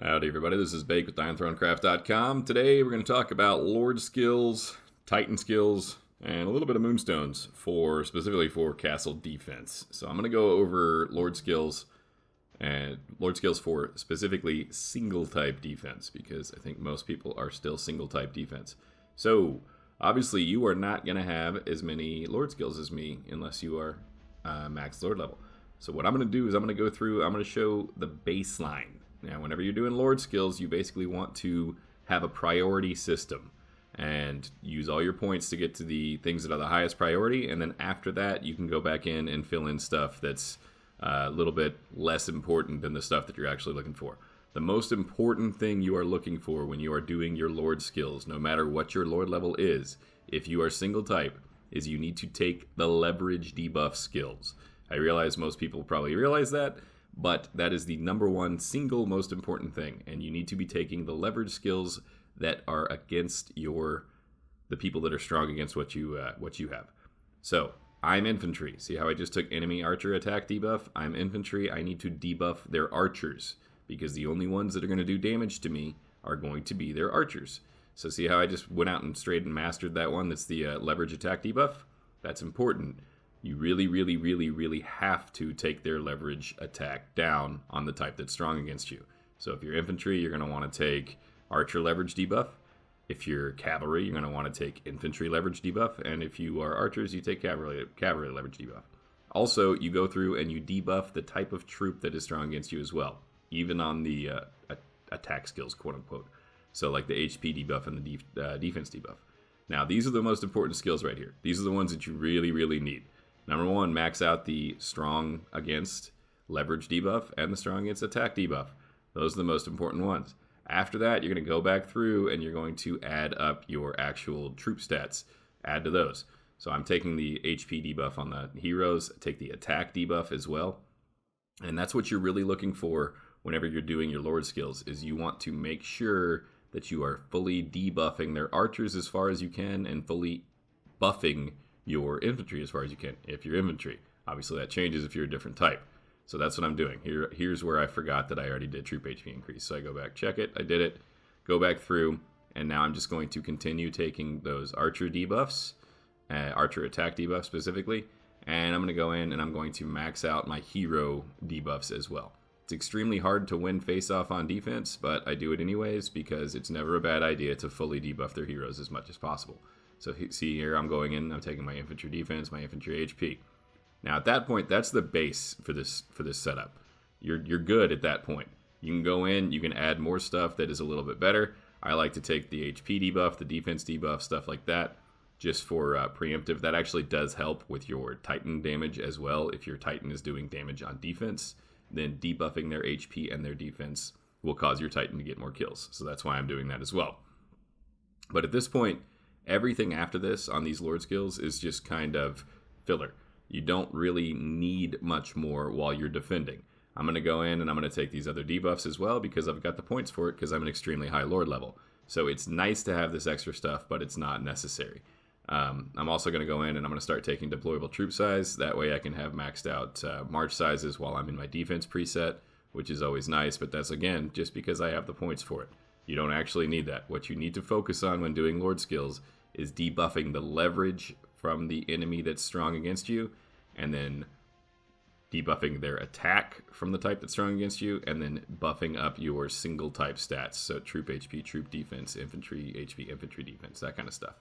Howdy, everybody. This is Bake with DiamondThroneCraft.com. Today, we're going to talk about Lord skills, Titan skills, and a little bit of Moonstones specifically for castle defense. So I'm going to go over Lord skills for specifically single type defense because I think most people are still single type defense. So obviously, you are not going to have as many Lord skills as me unless you are max Lord level. So what I'm going to do is I'm going to show the baseline. Now, whenever you're doing Lord skills, you basically want to have a priority system and use all your points to get to the things that are the highest priority. And then after that, you can go back in and fill in stuff that's a little bit less important than the stuff that you're actually looking for. The most important thing you are looking for when you are doing your Lord skills, no matter what your Lord level is, if you are single type, is you need to take the leverage debuff skills. I realize most people probably realize that, but that is the number one single most important thing, and you need to be taking the leverage skills that are against the people that are strong against what you have. So I'm infantry. See how I just took enemy archer attack debuff? I'm infantry. I need to debuff their archers because the only ones that are going to do damage to me are going to be their archers. So see how I just went out and straight and mastered that one? That's the leverage attack debuff. That's important. You really have to take their leverage attack down on the type that's strong against you. So if you're infantry, you're going to want to take archer leverage debuff. If you're cavalry, you're going to want to take infantry leverage debuff. And if you are archers, you take cavalry leverage debuff. Also, you go through and you debuff the type of troop that is strong against you as well, even on the attack skills, quote unquote. So like the HP debuff and the defense debuff. Now, these are the most important skills right here. These are the ones that you really need. Number one, max out the strong against leverage debuff and the strong against attack debuff. Those are the most important ones. After that, you're going to go back through and you're going to add up your actual troop stats. Add to those. So I'm taking the HP debuff on the heroes, take the attack debuff as well. And that's what you're really looking for whenever you're doing your Lord skills, is you want to make sure that you are fully debuffing their archers as far as you can and fully buffing your infantry as far as you can if you're infantry. Obviously that changes if you're a different type. So that's what I'm doing. Here's where I forgot that I already did troop HP increase. So I go back, check it, I did it, go back through, and now I'm just going to continue taking those archer debuffs, archer attack debuffs specifically, and I'm going to go in and I'm going to max out my hero debuffs as well. It's extremely hard to win face-off on defense, but I do it anyways because it's never a bad idea to fully debuff their heroes as much as possible. So see here, I'm going in, I'm taking my infantry defense, my infantry HP. Now at that point, that's the base for this setup. You're good at that point. You can go in, you can add more stuff that is a little bit better. I like to take the HP debuff, the defense debuff, stuff like that, just for preemptive. That actually does help with your Titan damage as well. If your Titan is doing damage on defense, then debuffing their HP and their defense will cause your Titan to get more kills. So that's why I'm doing that as well. But at this point, everything after this on these Lord skills is just kind of filler. You don't really need much more while you're defending. I'm going to go in and I'm going to take these other debuffs as well because I've got the points for it because I'm an extremely high Lord level. So it's nice to have this extra stuff, but it's not necessary. I'm also going to go in and I'm going to start taking deployable troop size. That way I can have maxed out march sizes while I'm in my defense preset, which is always nice. But that's, again, just because I have the points for it. You don't actually need that. What you need to focus on when doing Lord skills is debuffing the leverage from the enemy that's strong against you, and then debuffing their attack from the type that's strong against you, and then buffing up your single type stats. So troop HP, troop defense, infantry HP, infantry defense, that kind of stuff.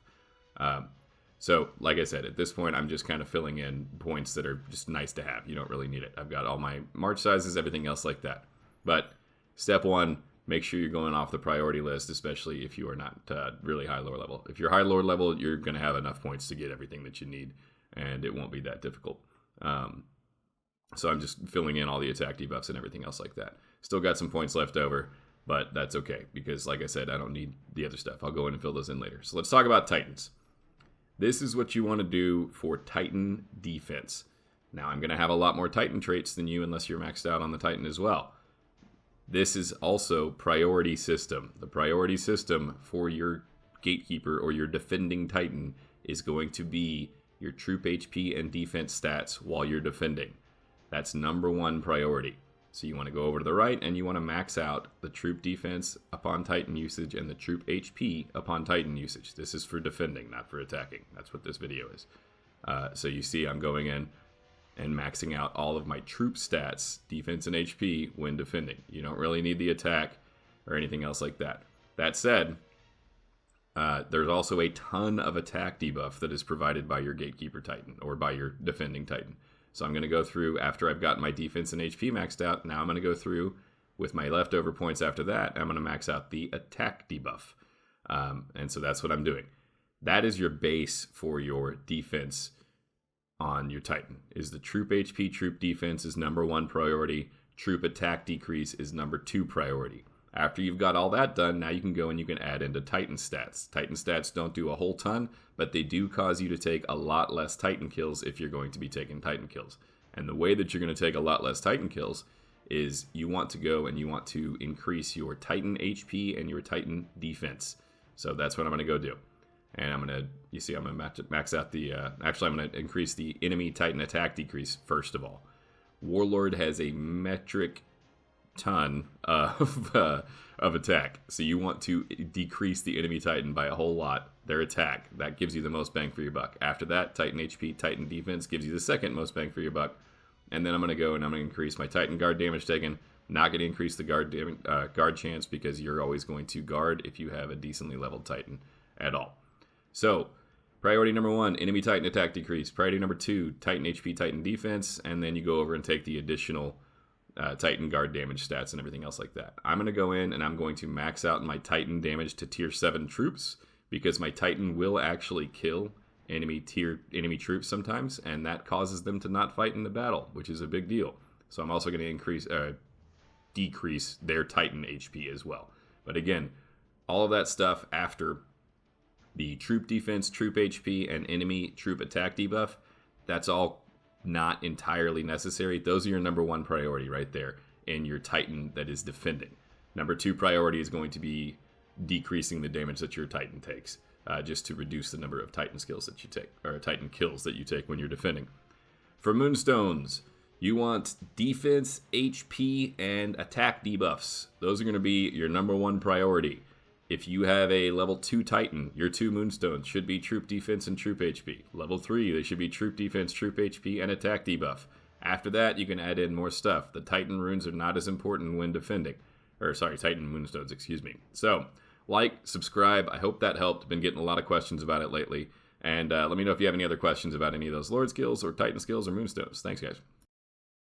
So like I said, at this point, I'm just kind of filling in points that are just nice to have. You don't really need it. I've got all my march sizes, everything else like that. But step one, make sure you're going off the priority list, especially if you are not really high Lord level. If you're high Lord level, you're going to have enough points to get everything that you need, and it won't be that difficult. So I'm just filling in all the attack debuffs and everything else like that. Still got some points left over, but that's okay, because like I said, I don't need the other stuff. I'll go in and fill those in later. So let's talk about Titans. This is what you want to do for Titan defense. Now, I'm going to have a lot more Titan traits than you unless you're maxed out on the Titan as well. This is also priority system. The priority system for your gatekeeper or your defending Titan is going to be your troop HP and defense stats while you're defending. That's number one priority. So you want to go over to the right and you want to max out the troop defense upon Titan usage and the troop HP upon Titan usage. This is for defending, not for attacking. That's what this video is. So you see I'm going in and maxing out all of my troop stats, defense and HP, when defending. You don't really need the attack or anything else like that. That said, there's also a ton of attack debuff that is provided by your Gatekeeper Titan or by your defending Titan. So I'm going to go through, after I've got my defense and HP maxed out, now I'm going to go through with my leftover points after that, I'm going to max out the attack debuff. And so that's what I'm doing. That is your base for your defense on your Titan. Is the troop HP, troop defense is number 1 priority. Troop attack decrease is number 2 priority. After you've got all that done, now you can go and you can add into Titan stats. Titan stats don't do a whole ton, but they do cause you to take a lot less Titan kills if you're going to be taking Titan kills. And the way that you're going to take a lot less Titan kills is you want to go and you want to increase your Titan HP and your Titan defense. So that's what I'm going to go do. And I'm going to, you see, I'm going to max out the, actually I'm going to increase the enemy Titan attack decrease first of all. Warlord has a metric ton of attack, so you want to decrease the enemy Titan by a whole lot, their attack. That gives you the most bang for your buck. After that, Titan HP, Titan defense gives you the second most bang for your buck. And then I'm going to go and I'm going to increase my Titan guard damage taken. Not going to increase the guard chance because you're always going to guard if you have a decently leveled Titan at all. So priority number 1, enemy Titan attack decrease. Priority number 2, Titan HP, Titan defense. And then you go over and take the additional Titan guard damage stats and everything else like that. I'm going to go in and I'm going to max out my Titan damage to tier 7 troops because my Titan will actually kill enemy troops sometimes, and that causes them to not fight in the battle, which is a big deal. So I'm also going to decrease their Titan HP as well. But again, all of that stuff after the troop defense, troop HP, and enemy troop attack debuff, that's all not entirely necessary. Those are your number 1 priority right there in your Titan that is defending. Number 2 priority is going to be decreasing the damage that your Titan takes, just to reduce the number of Titan skills that you take, or Titan kills that you take when you're defending. For Moonstones, you want defense, HP, and attack debuffs. Those are going to be your number 1 priority. If you have a level 2 Titan, your 2 Moonstones should be troop defense and troop HP. Level 3, they should be troop defense, troop HP, and attack debuff. After that, you can add in more stuff. The Titan runes are not as important when defending. Titan Moonstones, excuse me. So, like, subscribe. I hope that helped. Been getting a lot of questions about it lately. And let me know if you have any other questions about any of those Lord skills or Titan skills or Moonstones. Thanks, guys.